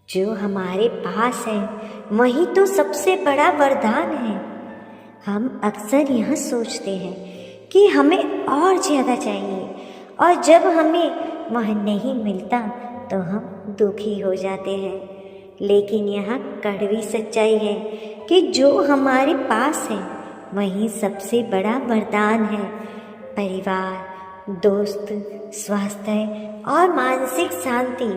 जो हमारे पास है वही तो सबसे बड़ा वरदान है। हम अक्सर यह सोचते हैं कि हमें और ज़्यादा चाहिए, और जब हमें वह नहीं मिलता तो हम दुखी हो जाते हैं। लेकिन यह कड़वी सच्चाई है कि जो हमारे पास है वही सबसे बड़ा वरदान है। परिवार, दोस्त, स्वास्थ्य और मानसिक शांति,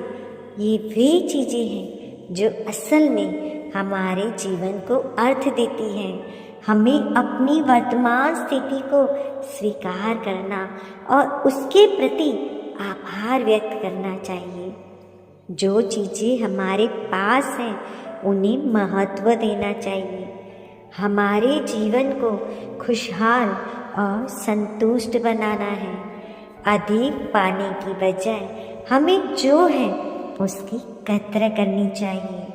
ये वे चीज़ें हैं जो असल में हमारे जीवन को अर्थ देती हैं। हमें अपनी वर्तमान स्थिति को स्वीकार करना और उसके प्रति आभार व्यक्त करना चाहिए। जो चीज़ें हमारे पास हैं उन्हें महत्व देना चाहिए। हमारे जीवन को खुशहाल और संतुष्ट बनाना है। अधिक पाने की बजाय हमें जो है उसकी कद्र करनी चाहिए।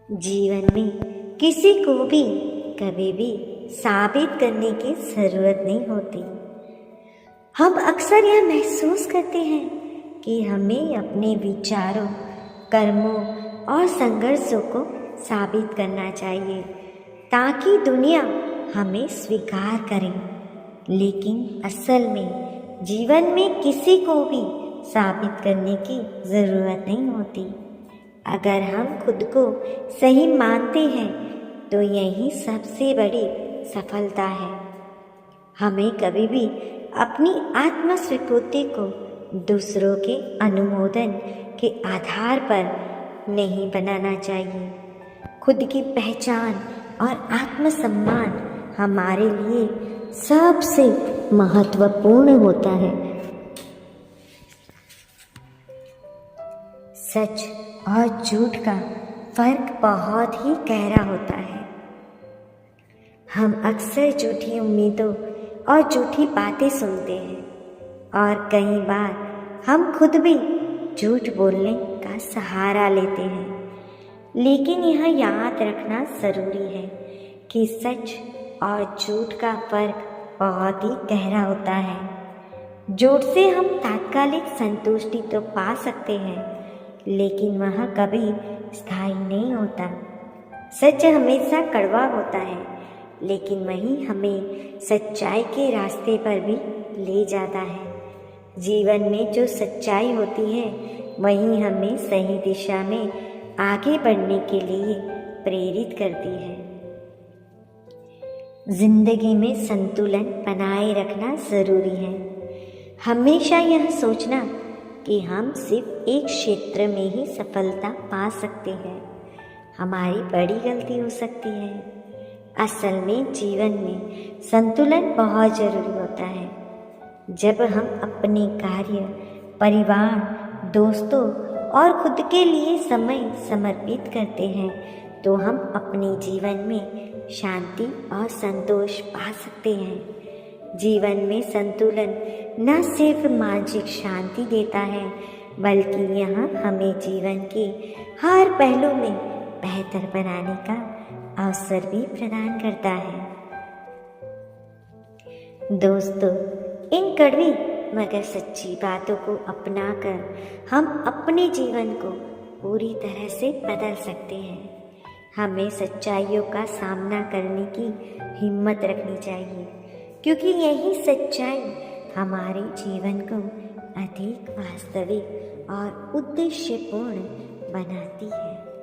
जीवन में किसी को भी कभी भी साबित करने की ज़रूरत नहीं होती। हम अक्सर यह महसूस करते हैं कि हमें अपने विचारों, कर्मों और संघर्षों को साबित करना चाहिए ताकि दुनिया हमें स्वीकार करे। लेकिन असल में जीवन में किसी को भी साबित करने की ज़रूरत नहीं होती। अगर हम खुद को सही मानते हैं तो यही सबसे बड़ी सफलता है। हमें कभी भी अपनी आत्म स्वीकृति को दूसरों के अनुमोदन के आधार पर नहीं बनाना चाहिए। खुद की पहचान और आत्मसम्मान हमारे लिए सबसे महत्वपूर्ण होता है। सच और झूठ का फर्क बहुत ही गहरा होता है। हम अक्सर झूठी उम्मीदों और झूठी बातें सुनते हैं, और कई बार हम खुद भी झूठ बोलने का सहारा लेते हैं। लेकिन यह याद रखना ज़रूरी है कि सच और झूठ का फर्क बहुत ही गहरा होता है। झूठ से हम तात्कालिक संतुष्टि तो पा सकते हैं, लेकिन वह कभी स्थायी नहीं होता। सच हमेशा कड़वा होता है, लेकिन वही हमें सच्चाई के रास्ते पर भी ले जाता है। जीवन में जो सच्चाई होती है वही हमें सही दिशा में आगे बढ़ने के लिए प्रेरित करती है। जिंदगी में संतुलन बनाए रखना ज़रूरी है। हमेशा यह सोचना कि हम सिर्फ एक क्षेत्र में ही सफलता पा सकते हैं, हमारी बड़ी गलती हो सकती है। असल में जीवन में संतुलन बहुत ज़रूरी होता है। जब हम अपने कार्य, परिवार, दोस्तों और खुद के लिए समय समर्पित करते हैं तो हम अपने जीवन में शांति और संतोष पा सकते हैं। जीवन में संतुलन न सिर्फ मानसिक शांति देता है, बल्कि यह हमें जीवन के हर पहलू में बेहतर बनाने का अवसर भी प्रदान करता है। दोस्तों, इन कड़वी मगर सच्ची बातों को अपनाकर हम अपने जीवन को पूरी तरह से बदल सकते हैं। हमें सच्चाइयों का सामना करने की हिम्मत रखनी चाहिए, क्योंकि यही सच्चाई हमारे जीवन को अधिक वास्तविक और उद्देश्यपूर्ण बनाती है।